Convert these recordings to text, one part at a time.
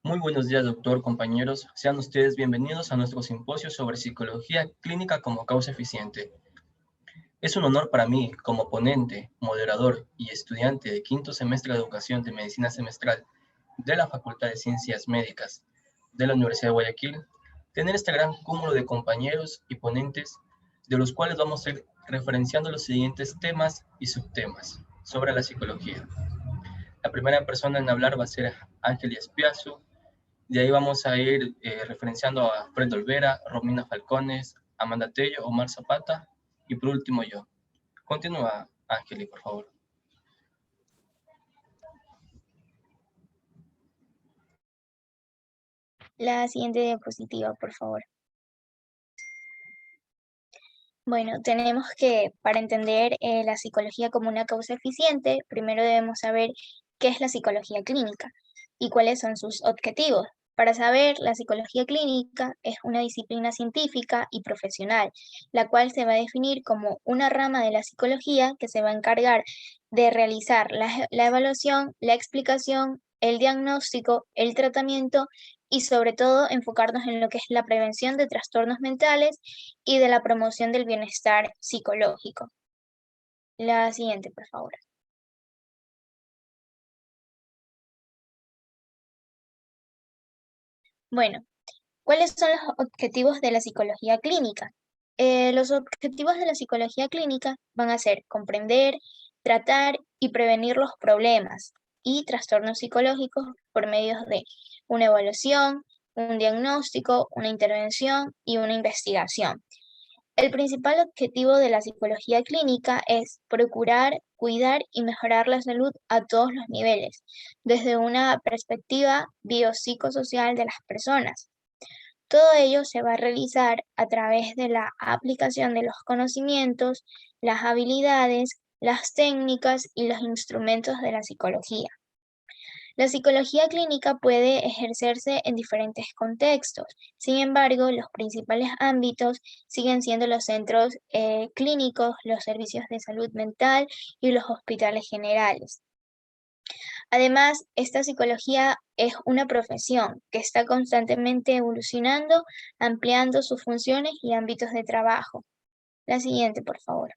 Muy buenos días, doctor, compañeros. Sean ustedes bienvenidos a nuestro simposio sobre psicología clínica como causa eficiente. Es un honor para mí, como ponente, moderador y estudiante de quinto semestre de Educación de Medicina Semestral de la Facultad de Ciencias Médicas de la Universidad de Guayaquil, tener este gran cúmulo de compañeros y ponentes, de los cuales vamos a ir referenciando los siguientes temas y subtemas sobre la psicología. La primera persona en hablar va a ser Ángel Espiazu. De ahí vamos a ir referenciando a Fred Olvera, Romina Falcones, Amanda Tello, Omar Zapata y por último yo. Continúa, Ángeli, por favor. La siguiente diapositiva, por favor. Bueno, tenemos que, para entender la psicología como una causa eficiente, primero debemos saber qué es la psicología clínica y cuáles son sus objetivos. Para saber, la psicología clínica es una disciplina científica y profesional, la cual se va a definir como una rama de la psicología que se va a encargar de realizar la evaluación, la explicación, el diagnóstico, el tratamiento y sobre todo enfocarnos en lo que es la prevención de trastornos mentales y de la promoción del bienestar psicológico. La siguiente, por favor. Bueno, ¿cuáles son los objetivos de la psicología clínica? Los objetivos de la psicología clínica van a ser comprender, tratar y prevenir los problemas y trastornos psicológicos por medio de una evaluación, un diagnóstico, una intervención y una investigación. El principal objetivo de la psicología clínica es procurar, cuidar y mejorar la salud a todos los niveles, desde una perspectiva biopsicosocial de las personas. Todo ello se va a realizar a través de la aplicación de los conocimientos, las habilidades, las técnicas y los instrumentos de la psicología. La psicología clínica puede ejercerse en diferentes contextos. Sin embargo, los principales ámbitos siguen siendo los centros clínicos, los servicios de salud mental y los hospitales generales. Además, esta psicología es una profesión que está constantemente evolucionando, ampliando sus funciones y ámbitos de trabajo. La siguiente, por favor.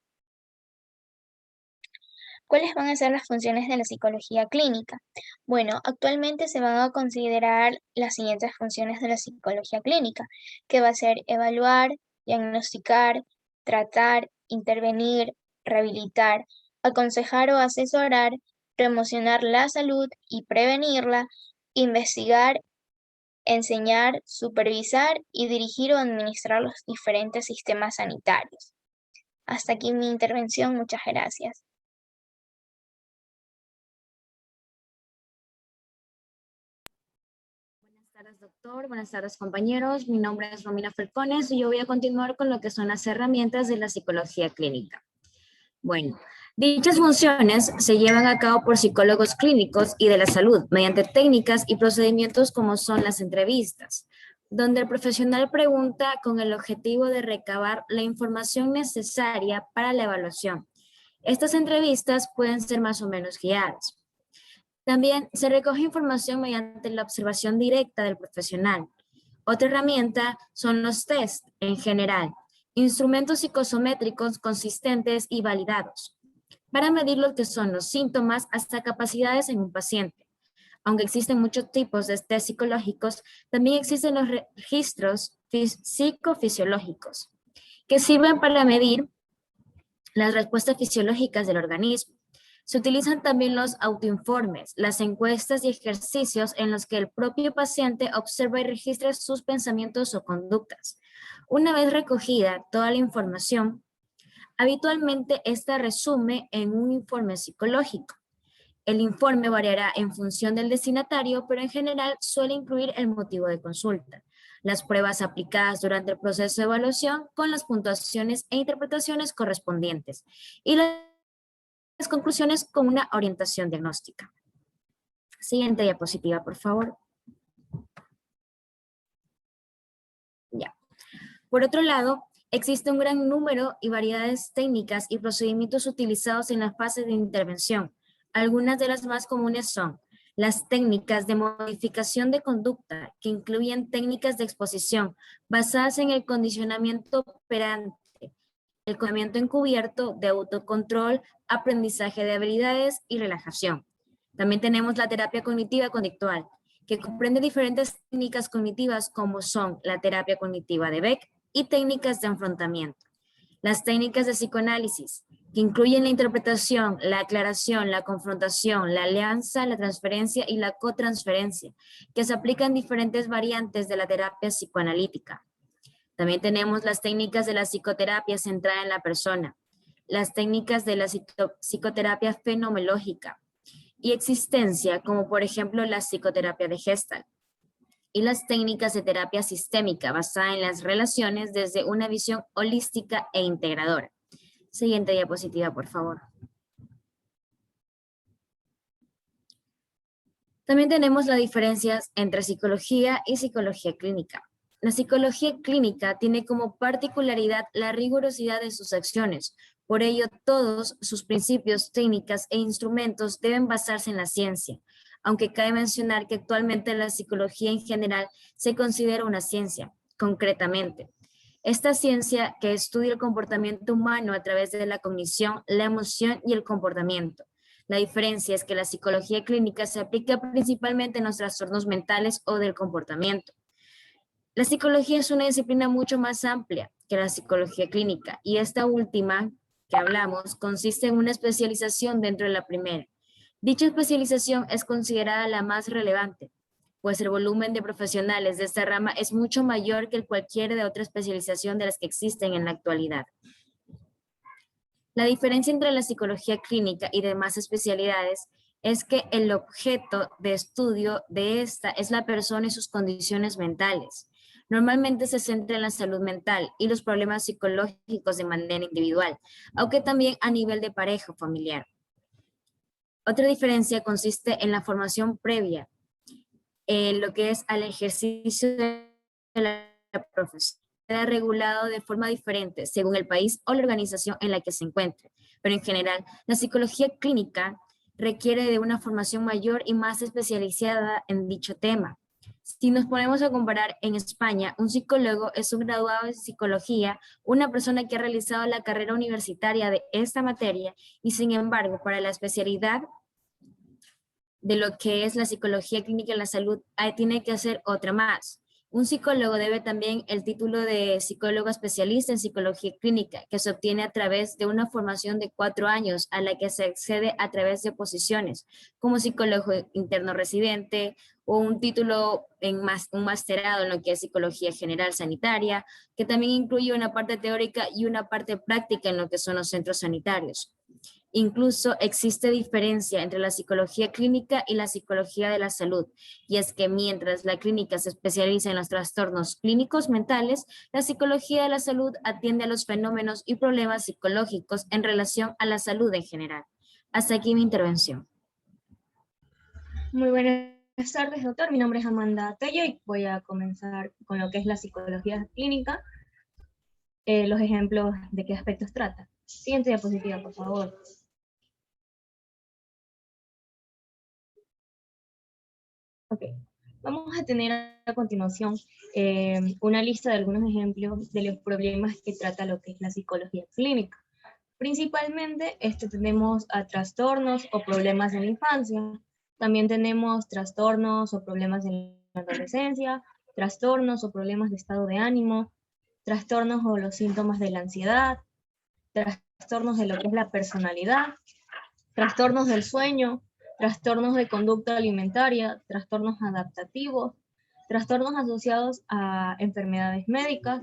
¿Cuáles van a ser las funciones de la psicología clínica? Bueno, actualmente se van a considerar las siguientes funciones de la psicología clínica, que va a ser evaluar, diagnosticar, tratar, intervenir, rehabilitar, aconsejar o asesorar, promocionar la salud y prevenirla, investigar, enseñar, supervisar y dirigir o administrar los diferentes sistemas sanitarios. Hasta aquí mi intervención, muchas gracias. Buenas tardes, doctor. Buenas tardes, compañeros. Mi nombre es Romina Falcones y yo voy a continuar con lo que son las herramientas de la psicología clínica. Bueno, dichas funciones se llevan a cabo por psicólogos clínicos y de la salud mediante técnicas y procedimientos como son las entrevistas, donde el profesional pregunta con el objetivo de recabar la información necesaria para la evaluación. Estas entrevistas pueden ser más o menos guiadas. También se recoge información mediante la observación directa del profesional. Otra herramienta son los test en general, instrumentos psicosométricos consistentes y validados, para medir lo que son los síntomas hasta capacidades en un paciente. Aunque existen muchos tipos de test psicológicos, también existen los registros psicofisiológicos, que sirven para medir las respuestas fisiológicas del organismo. Se utilizan también los autoinformes, las encuestas y ejercicios en los que el propio paciente observa y registra sus pensamientos o conductas. Una vez recogida toda la información, habitualmente esta resume en un informe psicológico. El informe variará en función del destinatario, pero en general suele incluir el motivo de consulta, las pruebas aplicadas durante el proceso de evaluación con las puntuaciones e interpretaciones correspondientes y las conclusiones con una orientación diagnóstica. Siguiente diapositiva, por favor. Ya. Por otro lado, existe un gran número y variedades técnicas y procedimientos utilizados en la fase de intervención. Algunas de las más comunes son Las técnicas de modificación de conducta, que incluyen técnicas de exposición basadas en el condicionamiento operante, el condicionamiento encubierto de autocontrol, aprendizaje de habilidades y relajación. También tenemos la terapia cognitiva conductual, que comprende diferentes técnicas cognitivas como son la terapia cognitiva de Beck y técnicas de enfrentamiento. Las técnicas de psicoanálisis, que incluyen la interpretación, la aclaración, la confrontación, la alianza, la transferencia y la cotransferencia, que se aplican diferentes variantes de la terapia psicoanalítica. También tenemos las técnicas de la psicoterapia centrada en la persona, las técnicas de la psicoterapia fenomenológica y existencia, como por ejemplo la psicoterapia de Gestalt, y las técnicas de terapia sistémica basada en las relaciones desde una visión holística e integradora. Siguiente diapositiva, por favor. También tenemos las diferencias entre psicología y psicología clínica. La psicología clínica tiene como particularidad la rigurosidad de sus acciones. Por ello, todos sus principios, técnicas e instrumentos deben basarse en la ciencia, aunque cabe mencionar que actualmente la psicología en general se considera una ciencia, concretamente. Esta ciencia que estudia el comportamiento humano a través de la cognición, la emoción y el comportamiento. La diferencia es que la psicología clínica se aplica principalmente en los trastornos mentales o del comportamiento. La psicología es una disciplina mucho más amplia que la psicología clínica y esta última que hablamos consiste en una especialización dentro de la primera. Dicha especialización es considerada la más relevante, pues el volumen de profesionales de esta rama es mucho mayor que cualquier de otra especialización de las que existen en la actualidad. La diferencia entre la psicología clínica y demás especialidades es que el objeto de estudio de esta es la persona y sus condiciones mentales. Normalmente se centra en la salud mental y los problemas psicológicos de manera individual, aunque también a nivel de pareja o familiar. Otra diferencia consiste en la formación previa, lo que es al ejercicio de la profesión. Será regulado de forma diferente según el país o la organización en la que se encuentre, pero en general la psicología clínica requiere de una formación mayor y más especializada en dicho tema. Si nos ponemos a comparar en España, un psicólogo es un graduado de psicología, una persona que ha realizado la carrera universitaria de esta materia y sin embargo para la especialidad de lo que es la psicología clínica en la salud, tiene que hacer otra más. Un psicólogo debe también el título de psicólogo especialista en psicología clínica, que se obtiene a través de una formación de 4 años a la que se accede a través de posiciones, como psicólogo interno residente o un título en un masterado en lo que es psicología general sanitaria, que también incluye una parte teórica y una parte práctica en lo que son los centros sanitarios. Incluso existe diferencia entre la psicología clínica y la psicología de la salud, y es que mientras la clínica se especializa en los trastornos clínicos mentales, la psicología de la salud atiende a los fenómenos y problemas psicológicos en relación a la salud en general. Hasta aquí mi intervención. Muy buenas tardes, doctor. Mi nombre es Amanda Tello y voy a comenzar con lo que es la psicología clínica, los ejemplos de qué aspectos trata. Siguiente diapositiva, por favor. Ok, vamos a tener a continuación una lista de algunos ejemplos de los problemas que trata lo que es la psicología clínica. Principalmente tenemos a trastornos o problemas en la infancia, también tenemos trastornos o problemas en la adolescencia, trastornos o problemas de estado de ánimo, trastornos o los síntomas de la ansiedad, trastornos de lo que es la personalidad, trastornos del sueño, trastornos de conducta alimentaria, trastornos adaptativos, trastornos asociados a enfermedades médicas,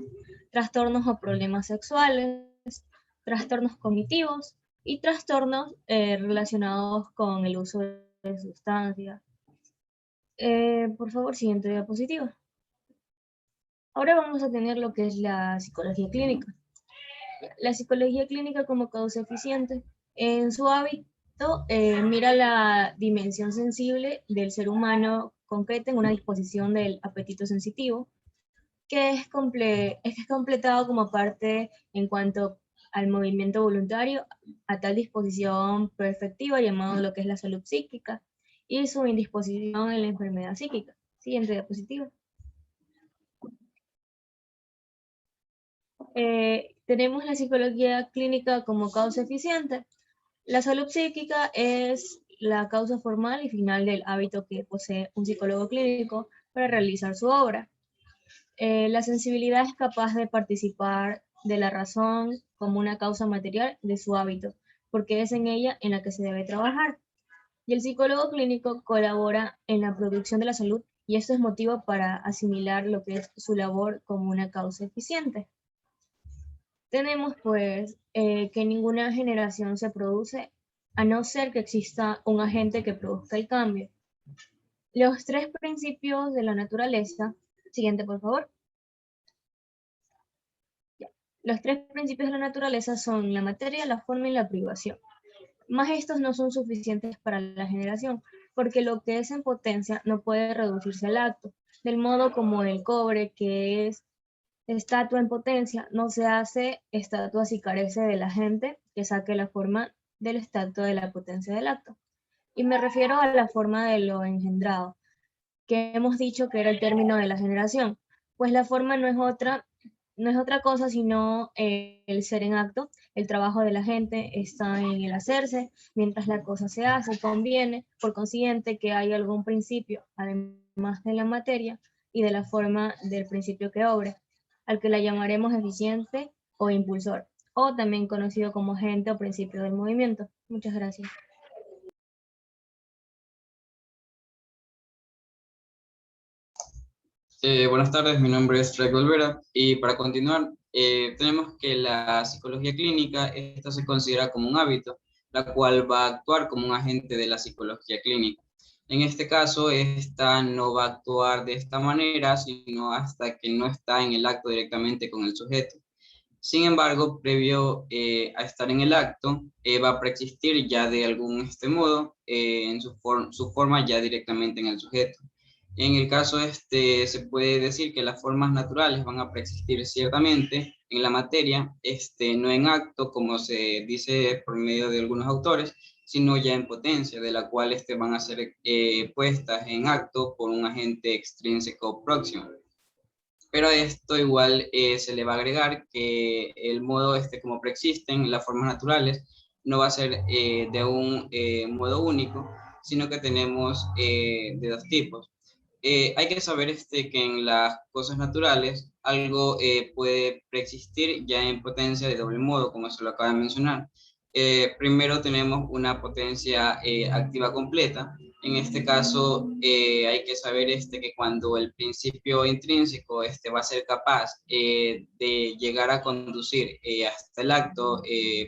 trastornos o problemas sexuales, trastornos cognitivos y trastornos relacionados con el uso de sustancias. Por favor, siguiente diapositiva. Ahora vamos a tener lo que es la psicología clínica. La psicología clínica como causa eficiente en su hábito mira la dimensión sensible del ser humano concreta en una disposición del apetito sensitivo, que es completado como parte en cuanto al movimiento voluntario a tal disposición perfectiva llamado lo que es la salud psíquica, y su indisposición en la enfermedad psíquica. Siguiente diapositiva. Tenemos la psicología clínica como causa eficiente. La salud psíquica es la causa formal y final del hábito que posee un psicólogo clínico para realizar su obra. La sensibilidad es capaz de participar de la razón como una causa material de su hábito, porque es en ella en la que se debe trabajar. Y el psicólogo clínico colabora en la producción de la salud y esto es motivo para asimilar lo que es su labor como una causa eficiente. Tenemos pues que ninguna generación se produce a no ser que exista un agente que produzca el cambio. Los tres principios de la naturaleza, siguiente por favor. Ya. Los tres principios de la naturaleza son la materia, la forma y la privación. Más estos no son suficientes para la generación, porque lo que es en potencia no puede reducirse al acto, del modo como el cobre, que es estatua en potencia, no se hace estatua si carece de la gente que saque la forma de la estatua de la potencia del acto. Y me refiero a la forma de lo engendrado, que hemos dicho que era el término de la generación, pues la forma no es otra cosa sino el ser en acto. El trabajo de la gente está en el hacerse, mientras la cosa se hace, conviene, por consiguiente, que hay algún principio, además de la materia y de la forma del principio que obra, al que la llamaremos eficiente o impulsor, o también conocido como agente o principio del movimiento. Muchas gracias. Buenas tardes, mi nombre es Fred Olvera y para continuar, tenemos que la psicología clínica, esta se considera como un hábito, la cual va a actuar como un agente de la psicología clínica. En este caso, esta no va a actuar de esta manera, sino hasta que no está en el acto directamente con el sujeto. Sin embargo, previo a estar en el acto, va a preexistir ya de algún modo en su forma ya directamente en el sujeto. En el caso se puede decir que las formas naturales van a preexistir ciertamente en la materia, no en acto, como se dice por medio de algunos autores, sino ya en potencia, de la cual van a ser puestas en acto por un agente extrínseco próximo. Pero a esto igual se le va a agregar que el modo como preexisten las formas naturales no va a ser de un modo único, sino que tenemos de dos tipos. Hay que saber que en las cosas naturales algo puede preexistir ya en potencia de doble modo, como se lo acaba de mencionar. Primero tenemos una potencia activa completa. En este caso hay que saber que cuando el principio intrínseco va a ser capaz de llegar a conducir hasta el acto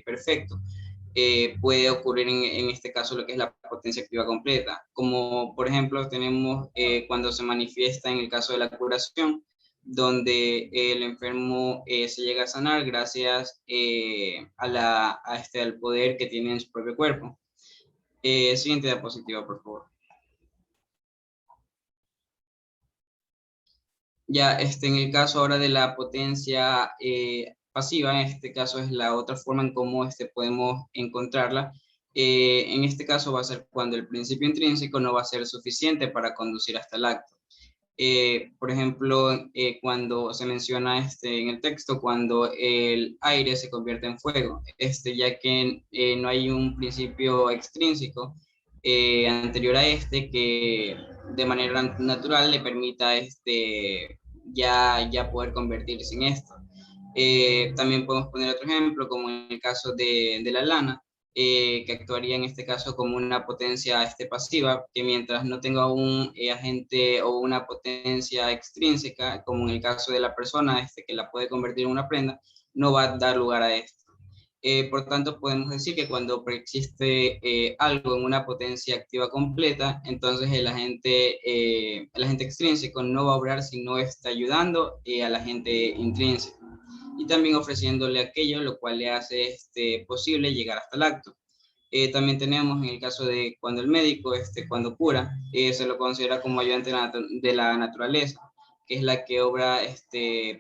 perfecto, puede ocurrir en este caso lo que es la potencia activa completa, como por ejemplo tenemos cuando se manifiesta en el caso de la curación, donde el enfermo se llega a sanar gracias al poder que tiene en su propio cuerpo. Siguiente diapositiva, por favor. Ya en el caso ahora de la potencia pasiva, en este caso es la otra forma en cómo podemos encontrarla. En este caso va a ser cuando el principio intrínseco no va a ser suficiente para conducir hasta el acto. Por ejemplo, cuando se menciona en el texto, cuando el aire se convierte en fuego, ya que no hay un principio extrínseco anterior a que de manera natural le permita ya poder convertirse en esto. También podemos poner otro ejemplo, como en el caso de la lana, que actuaría en este caso como una potencia pasiva, que mientras no tenga un agente o una potencia extrínseca, como en el caso de la persona que la puede convertir en una prenda, no va a dar lugar a esto. Por tanto, podemos decir que cuando preexiste algo en una potencia activa completa, entonces el agente extrínseco no va a obrar, sino está ayudando al agente intrínseco y también ofreciéndole aquello, lo cual le hace posible llegar hasta el acto. También tenemos en el caso de cuando el médico, cuando cura, se lo considera como ayudante de la naturaleza, que es la que obra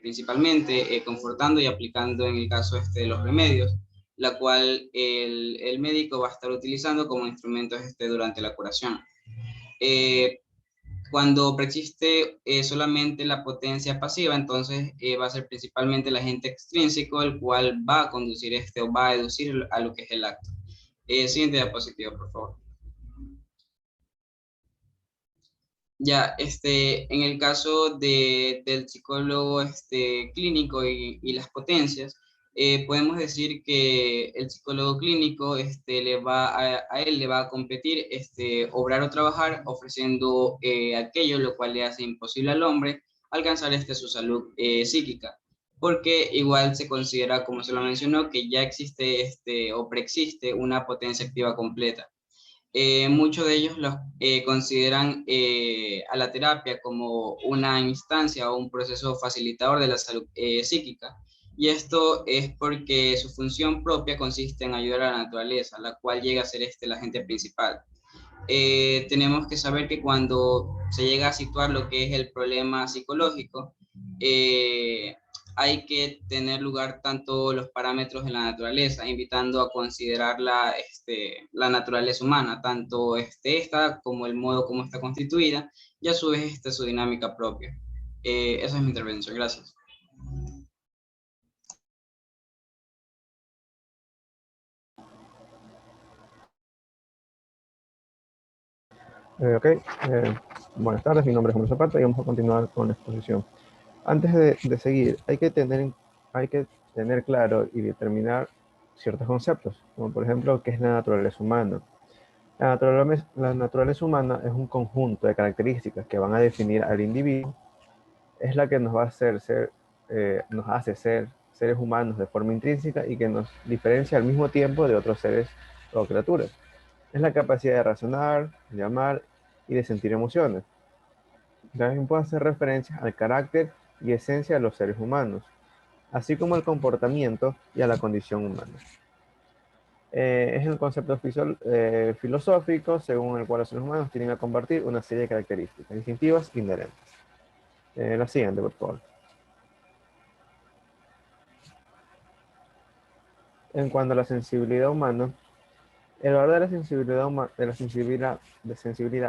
principalmente confortando y aplicando en el caso de los remedios, la cual el médico va a estar utilizando como instrumentos durante la curación. Cuando preexiste solamente la potencia pasiva, entonces va a ser principalmente el agente extrínseco, el cual va a conducir o va a deducir a lo que es el acto. Siguiente diapositiva, por favor. Ya, en el caso del psicólogo clínico y las potencias, podemos decir que el psicólogo clínico a él le va a competir obrar o trabajar ofreciendo aquello lo cual le hace imposible al hombre alcanzar su salud psíquica, porque igual se considera, como se lo mencionó, que ya existe o preexiste una potencia activa completa. Muchos de ellos los consideran a la terapia como una instancia o un proceso facilitador de la salud psíquica. Y esto es porque su función propia consiste en ayudar a la naturaleza, la cual llega a ser el agente principal. Tenemos que saber que cuando se llega a situar lo que es el problema psicológico, hay que tener lugar tanto los parámetros de la naturaleza, invitando a considerar la naturaleza humana, tanto esta como el modo como está constituida, y a su vez su dinámica propia. Esa es mi intervención. Gracias. Buenas tardes, mi nombre es Julio Zapata y vamos a continuar con la exposición. Antes de seguir, hay que tener claro y determinar ciertos conceptos, como por ejemplo, ¿qué es la naturaleza humana? La naturaleza humana es un conjunto de características que van a definir al individuo, es la que nos va a nos hace ser seres humanos de forma intrínseca y que nos diferencia al mismo tiempo de otros seres o criaturas. Es la capacidad de razonar, de amar y de sentir emociones. También puede hacer referencia al carácter y esencia de los seres humanos, así como al comportamiento y a la condición humana. Es un concepto filosófico según el cual los seres humanos tienen a compartir una serie de características distintivas inherentes. La siguiente, por favor. En cuanto a la sensibilidad humana, el valor de la sensibilidad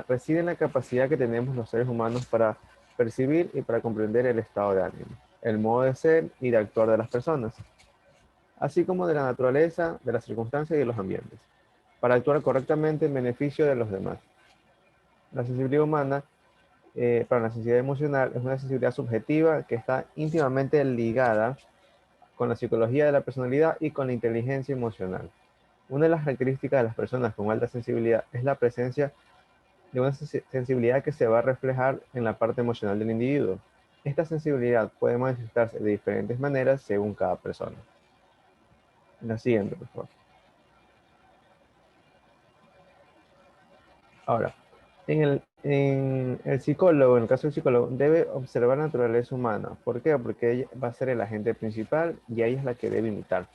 reside en la capacidad que tenemos los seres humanos para percibir y para comprender el estado de ánimo, el modo de ser y de actuar de las personas, así como de la naturaleza, de las circunstancias y de los ambientes, para actuar correctamente en beneficio de los demás. La sensibilidad humana, para la sensibilidad emocional, es una sensibilidad subjetiva que está íntimamente ligada con la psicología de la personalidad y con la inteligencia emocional. Una de las características de las personas con alta sensibilidad es la presencia de una sensibilidad que se va a reflejar en la parte emocional del individuo. Esta sensibilidad puede manifestarse de diferentes maneras según cada persona. La siguiente, por favor. Ahora, en el psicólogo, en el caso del psicólogo, debe observar la naturaleza humana. ¿Por qué? Porque ella va a ser el agente principal y ella es la que debe imitar.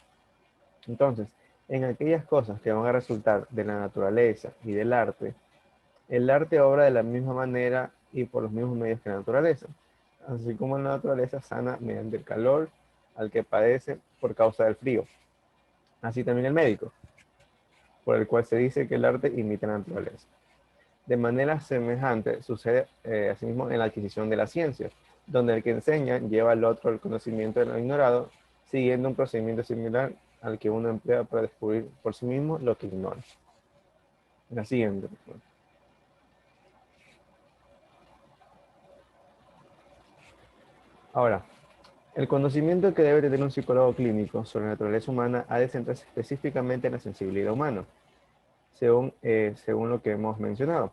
Entonces, en aquellas cosas que van a resultar de la naturaleza y del arte, el arte obra de la misma manera y por los mismos medios que la naturaleza. Así como la naturaleza sana mediante el calor al que padece por causa del frío. Así también el médico, por el cual se dice que el arte imita la naturaleza. De manera semejante sucede asimismo en la adquisición de la ciencia, donde el que enseña lleva al otro el conocimiento de lo ignorado, siguiendo un procedimiento similar al que uno emplea para descubrir por sí mismo lo que ignora. La siguiente. Ahora, el conocimiento que debe tener un psicólogo clínico sobre la naturaleza humana ha de centrarse específicamente en la sensibilidad humana, según lo que hemos mencionado.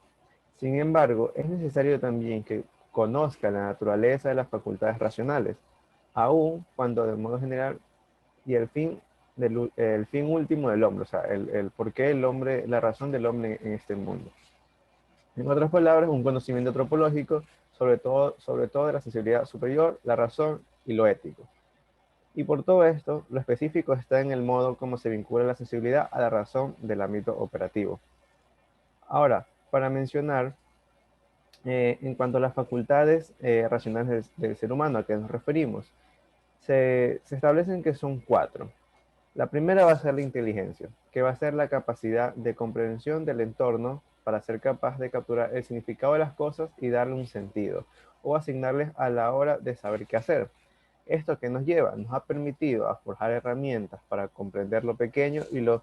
Sin embargo, es necesario también que conozca la naturaleza de las facultades racionales, aun cuando de modo general y el fin último del hombre, o sea, el por qué el hombre, la razón del hombre en este mundo. En otras palabras, un conocimiento antropológico sobre todo de la sensibilidad superior, la razón y lo ético. Y por todo esto, lo específico está en el modo como se vincula la sensibilidad a la razón del ámbito operativo. Ahora, para mencionar, en cuanto a las facultades racionales del ser humano a que nos referimos, se establecen que son 4. La primera va a ser la inteligencia, que va a ser la capacidad de comprensión del entorno para ser capaz de capturar el significado de las cosas y darle un sentido, o asignarles a la hora de saber qué hacer. Esto que nos lleva, nos ha permitido a forjar herramientas para comprender lo pequeño y lo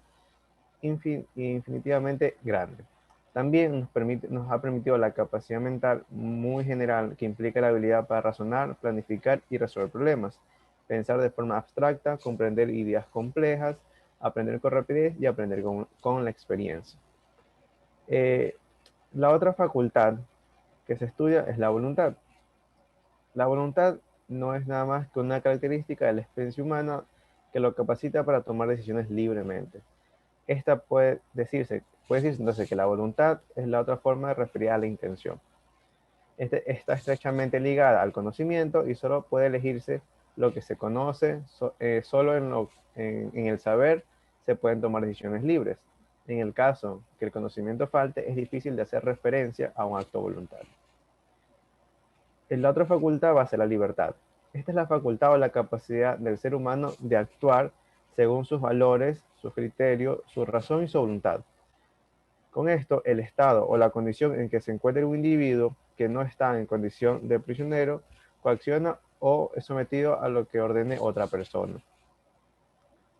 infinitivamente grande. También nos ha permitido la capacidad mental muy general que implica la habilidad para razonar, planificar y resolver problemas, pensar de forma abstracta, comprender ideas complejas, aprender con rapidez y aprender con la experiencia. La otra facultad que se estudia es la voluntad. La voluntad no es nada más que una característica de la especie humana que lo capacita para tomar decisiones libremente. Esta puede decirse entonces que la voluntad es la otra forma de referir a la intención. Está estrechamente ligada al conocimiento y solo puede elegirse lo que se conoce, solo en el saber se pueden tomar decisiones libres. En el caso que el conocimiento falte, es difícil de hacer referencia a un acto voluntario. La otra facultad va a ser la libertad. Esta es la facultad o la capacidad del ser humano de actuar según sus valores, sus criterios, su razón y su voluntad. Con esto, el estado o la condición en que se encuentra un individuo que no está en condición de prisionero, coacciona o es sometido a lo que ordene otra persona.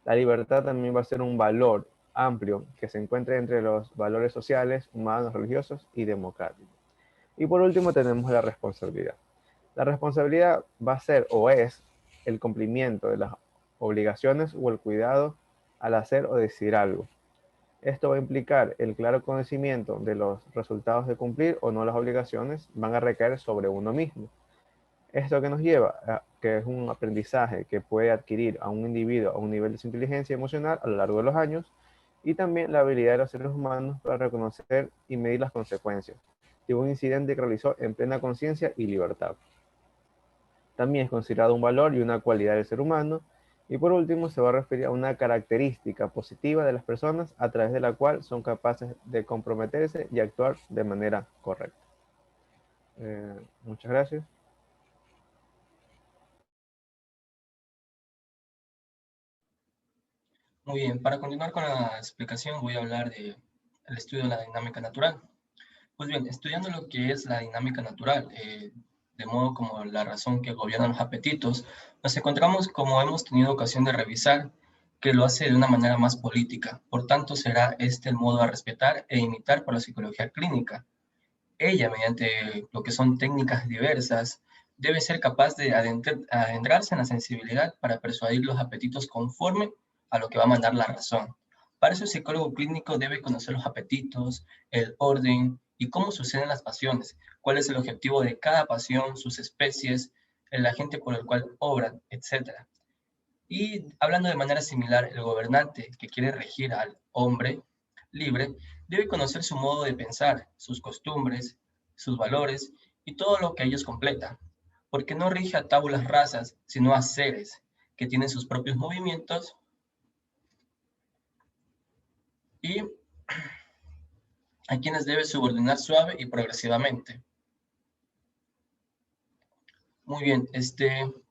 La libertad también va a ser un valor amplio que se encuentra entre los valores sociales, humanos, religiosos y democráticos. Y por último tenemos la responsabilidad. La responsabilidad va a ser o es el cumplimiento de las obligaciones o el cuidado al hacer o decidir algo. Esto va a implicar el claro conocimiento de los resultados de cumplir o no las obligaciones van a recaer sobre uno mismo. Esto que nos lleva a que es un aprendizaje que puede adquirir a un individuo a un nivel de su inteligencia emocional a lo largo de los años y también la habilidad de los seres humanos para reconocer y medir las consecuencias de un incidente que realizó en plena conciencia y libertad. También es considerado un valor y una cualidad del ser humano. Y por último, se va a referir a una característica positiva de las personas a través de la cual son capaces de comprometerse y actuar de manera correcta. Muchas gracias. Muy bien, para continuar con la explicación voy a hablar del estudio de la dinámica natural. Pues bien, estudiando lo que es la dinámica natural, de modo como la razón que gobierna los apetitos, nos encontramos, como hemos tenido ocasión de revisar, que lo hace de una manera más política. Por tanto, será este el modo a respetar e imitar por la psicología clínica. Ella, mediante lo que son técnicas diversas, debe ser capaz de adentrarse en la sensibilidad para persuadir los apetitos conforme a lo que va a mandar la razón. Para eso el psicólogo clínico debe conocer los apetitos, el orden y cómo suceden las pasiones, cuál es el objetivo de cada pasión, sus especies, el agente por el cual obran, etc. Y hablando de manera similar, el gobernante que quiere regir al hombre libre debe conocer su modo de pensar, sus costumbres, sus valores y todo lo que ellos completa, porque no rige a tablas rasas, sino a seres que tienen sus propios movimientos y a quienes debe subordinar suave y progresivamente. Muy bien,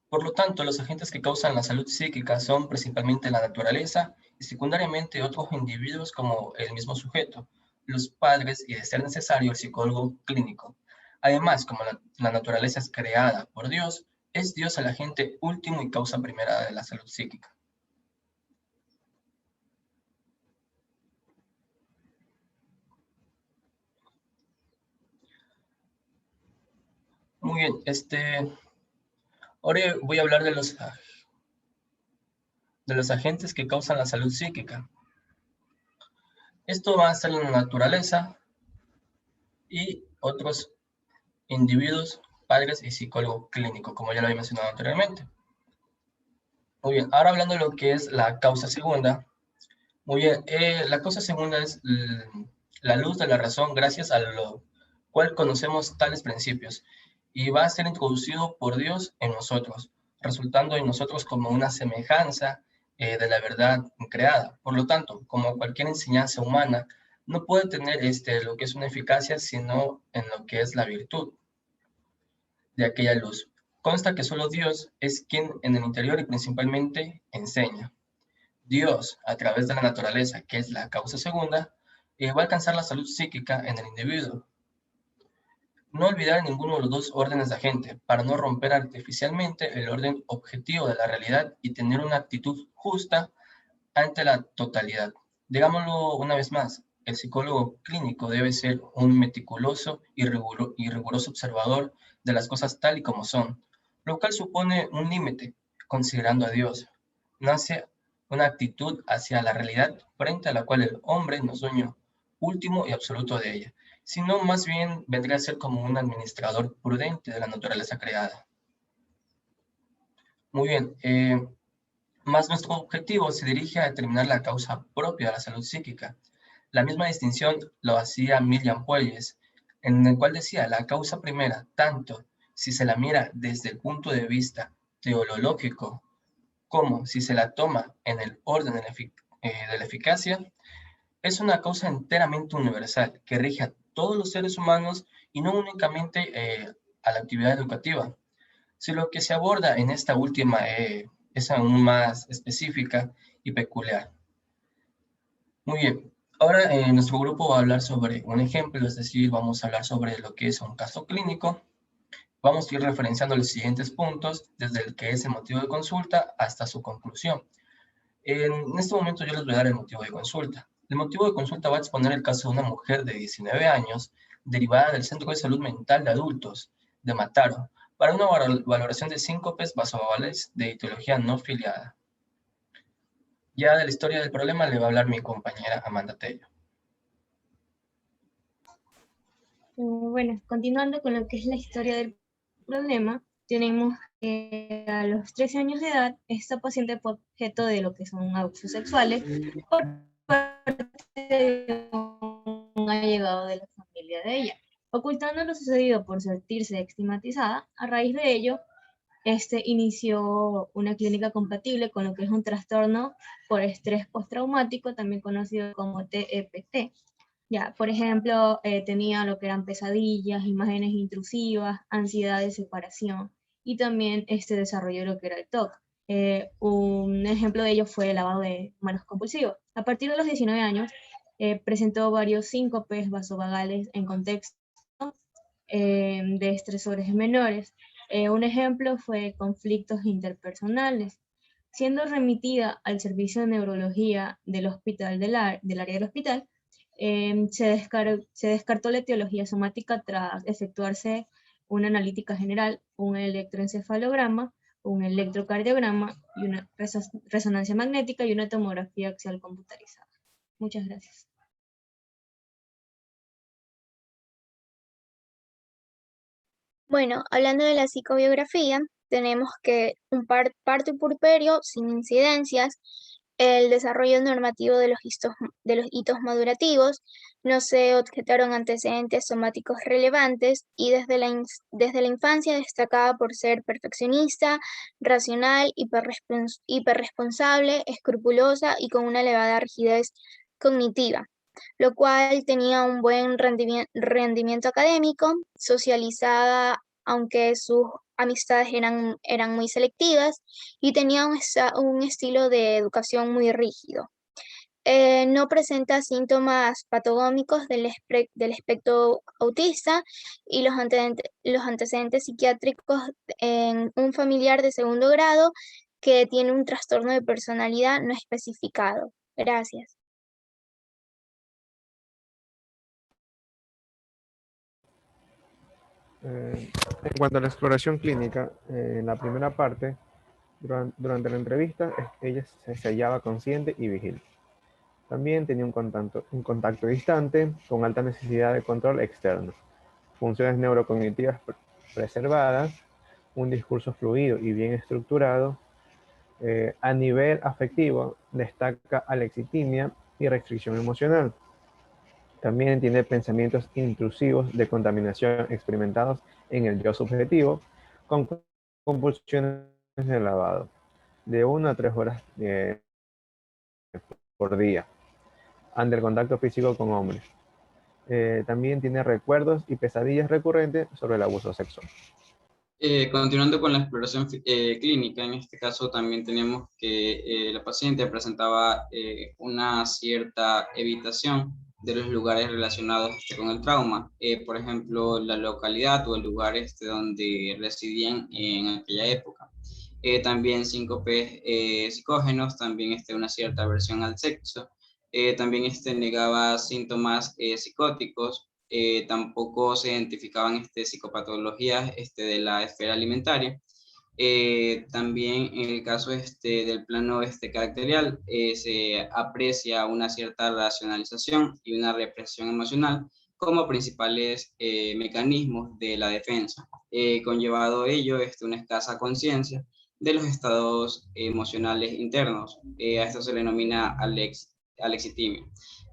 por lo tanto, los agentes que causan la salud psíquica son principalmente la naturaleza y secundariamente otros individuos como el mismo sujeto, los padres y, de ser necesario, el psicólogo clínico. Además, como la naturaleza es creada por Dios, es Dios el agente último y causa primera de la salud psíquica. Muy bien, ahora voy a hablar de los agentes que causan la salud psíquica. Esto va a ser la naturaleza y otros individuos, padres y psicólogo clínico, como ya lo había mencionado anteriormente. Muy bien, ahora hablando de lo que es la causa segunda. Muy bien, la causa segunda es la luz de la razón gracias a lo cual conocemos tales principios y va a ser introducido por Dios en nosotros, resultando en nosotros como una semejanza de la verdad creada. Por lo tanto, como cualquier enseñanza humana, no puede tener lo que es una eficacia sino en lo que es la virtud de aquella luz. Consta que solo Dios es quien en el interior y principalmente enseña. Dios, a través de la naturaleza, que es la causa segunda, va a alcanzar la salud psíquica en el individuo. No olvidar ninguno de los dos órdenes de agente para no romper artificialmente el orden objetivo de la realidad y tener una actitud justa ante la totalidad. Digámoslo una vez más, el psicólogo clínico debe ser un meticuloso y riguroso observador de las cosas tal y como son, lo cual supone un límite, considerando a Dios. Nace una actitud hacia la realidad frente a la cual el hombre no es dueño último y absoluto de ella, sino más bien vendría a ser como un administrador prudente de la naturaleza creada. Muy bien, más nuestro objetivo se dirige a determinar la causa propia de la salud psíquica. La misma distinción lo hacía William Puelles, en el cual decía la causa primera, tanto si se la mira desde el punto de vista teológico, como si se la toma en el orden de la eficacia, es una causa enteramente universal que rige a todos los seres humanos y no únicamente a la actividad educativa. Si lo que se aborda en esta última es aún más específica y peculiar. Muy bien, ahora nuestro grupo va a hablar sobre un ejemplo, es decir, vamos a hablar sobre lo que es un caso clínico. Vamos a ir referenciando los siguientes puntos, desde el que es el motivo de consulta hasta su conclusión. En este momento yo les voy a dar el motivo de consulta. El motivo de consulta va a exponer el caso de una mujer de 19 años, derivada del Centro de Salud Mental de Adultos de Mataro, para una valoración de síncopes vasovagales de etiología no filiada. Ya de la historia del problema le va a hablar mi compañera Amanda Tello. Bueno, continuando con lo que es la historia del problema, tenemos que a los 13 años de edad, esta paciente fue objeto de lo que son abusos sexuales por parte de un allegado de la familia de ella. Ocultando lo sucedido por sentirse estigmatizada, a raíz de ello, inició una clínica compatible con lo que es un trastorno por estrés postraumático, también conocido como TEPT. Ya, por ejemplo, tenía lo que eran pesadillas, imágenes intrusivas, ansiedad de separación, y también desarrolló lo que era el TOC. Un ejemplo de ello fue el lavado de manos compulsivo. A partir de los 19 años, presentó varios síncopes vasovagales en contexto de estresores menores. Un ejemplo fue conflictos interpersonales. Siendo remitida al servicio de neurología del hospital del área del hospital, se descartó la etiología somática tras efectuarse una analítica general, un electroencefalograma, un electrocardiograma y una resonancia magnética y una tomografía axial computarizada. Muchas gracias. Bueno, hablando de la psicobiografía, tenemos que un parto y puerperio sin incidencias, el desarrollo normativo de los hitos madurativos, no se objetaron antecedentes somáticos relevantes y desde la infancia destacaba por ser perfeccionista, racional, hiperresponsable, escrupulosa y con una elevada rigidez cognitiva, lo cual tenía un buen rendimiento académico, socializada, aunque sus amistades eran muy selectivas, y tenía un estilo de educación muy rígido. No presenta síntomas patogómicos del espectro autista y los antecedentes psiquiátricos en un familiar de segundo grado que tiene un trastorno de personalidad no especificado. Gracias. En cuanto a la exploración clínica, en la primera parte, durante la entrevista, ella se hallaba consciente y vigil. También tenía un contacto distante con alta necesidad de control externo, funciones neurocognitivas preservadas, un discurso fluido y bien estructurado. A nivel afectivo, destaca alexitimia y restricción emocional. También tiene pensamientos intrusivos de contaminación experimentados en el yo subjetivo, con compulsiones de lavado, de 1 a 3 horas por día, ante el contacto físico con hombres. También tiene recuerdos y pesadillas recurrentes sobre el abuso sexual. Continuando con la exploración clínica, en este caso también tenemos que la paciente presentaba una cierta evitación de los lugares relacionados con el trauma, por ejemplo, la localidad o el lugar donde residían en aquella época. También síncopes psicógenos, también una cierta aversión al sexo, también negaba síntomas psicóticos, tampoco se identificaban psicopatologías de la esfera alimentaria. También en el caso del plano caracterial se aprecia una cierta racionalización y una represión emocional como principales mecanismos de la defensa, conllevado ello una escasa conciencia de los estados emocionales internos. A esto se le denomina alexitimia.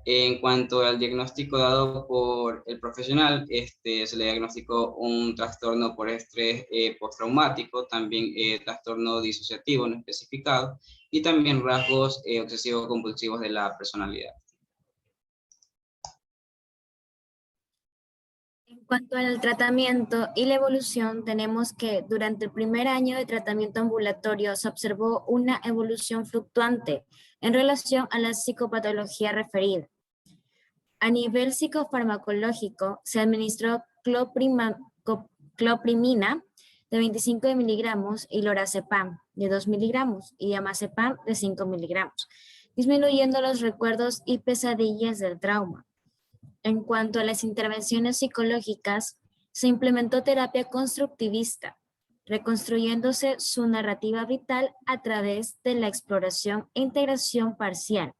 En cuanto al diagnóstico dado por el profesional, se le diagnosticó un trastorno por estrés postraumático, también trastorno disociativo no especificado, y también rasgos obsesivo-compulsivos de la personalidad. En cuanto al tratamiento y la evolución, tenemos que durante el primer año de tratamiento ambulatorio se observó una evolución fluctuante en relación a la psicopatología referida. A nivel psicofarmacológico, se administró cloprimina de 25 miligramos y lorazepam de 2 miligramos y amazepam de 5 miligramos, disminuyendo los recuerdos y pesadillas del trauma. En cuanto a las intervenciones psicológicas, se implementó terapia constructivista, reconstruyéndose su narrativa vital a través de la exploración e integración parcial.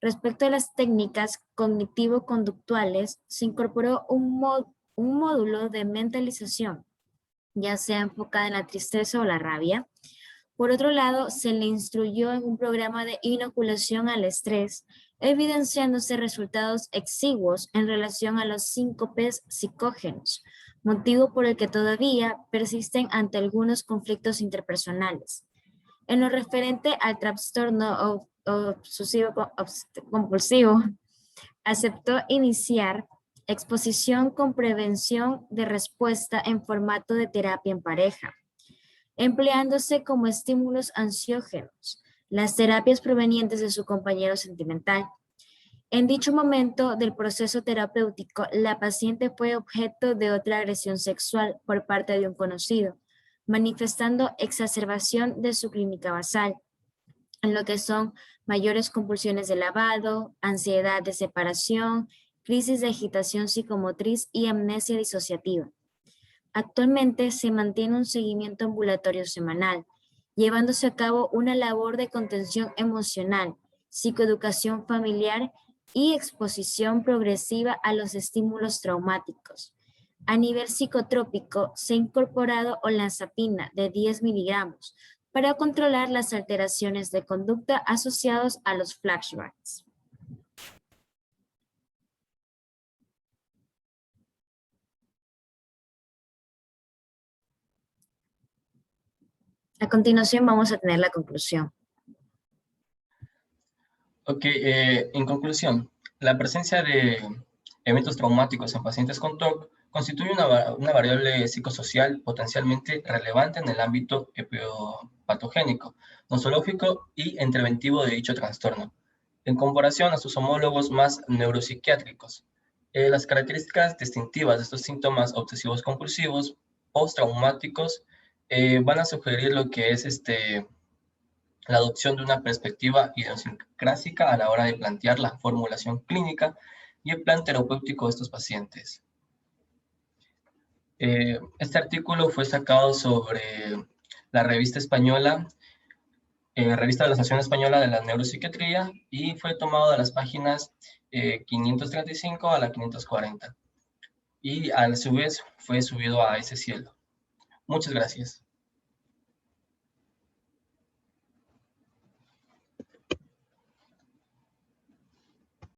Respecto a las técnicas cognitivo-conductuales, se incorporó un módulo de mentalización, ya sea enfocada en la tristeza o la rabia. Por otro lado, se le instruyó en un programa de inoculación al estrés, evidenciándose resultados exiguos en relación a los síncopes psicógenos, motivo por el que todavía persisten ante algunos conflictos interpersonales. En lo referente al trastorno obsesivo-compulsivo, aceptó iniciar exposición con prevención de respuesta en formato de terapia en pareja, empleándose como estímulos ansiógenos las terapias provenientes de su compañero sentimental. En dicho momento del proceso terapéutico, la paciente fue objeto de otra agresión sexual por parte de un conocido, manifestando exacerbación de su clínica basal, en lo que son mayores compulsiones de lavado, ansiedad de separación, crisis de agitación psicomotriz y amnesia disociativa. Actualmente se mantiene un seguimiento ambulatorio semanal, llevándose a cabo una labor de contención emocional, psicoeducación familiar y exposición progresiva a los estímulos traumáticos. A nivel psicotrópico, se ha incorporado olanzapina de 10 miligramos para controlar las alteraciones de conducta asociadas a los flashbacks. A continuación vamos a tener la conclusión. Ok, en conclusión, la presencia de eventos traumáticos en pacientes con TOC constituye una variable psicosocial potencialmente relevante en el ámbito patogénico, nosológico y interventivo de dicho trastorno, en comparación a sus homólogos más neuropsiquiátricos. Las características distintivas de estos síntomas obsesivos compulsivos postraumáticos van a sugerir lo que es la adopción de una perspectiva idiosincrásica a la hora de plantear la formulación clínica y el plan terapéutico de estos pacientes. Este artículo fue sacado sobre la revista española, Revista de la Asociación Española de la Neuropsiquiatría, y fue tomado de las páginas 535 a la 540. Y a su vez fue subido a ese cielo. Muchas gracias.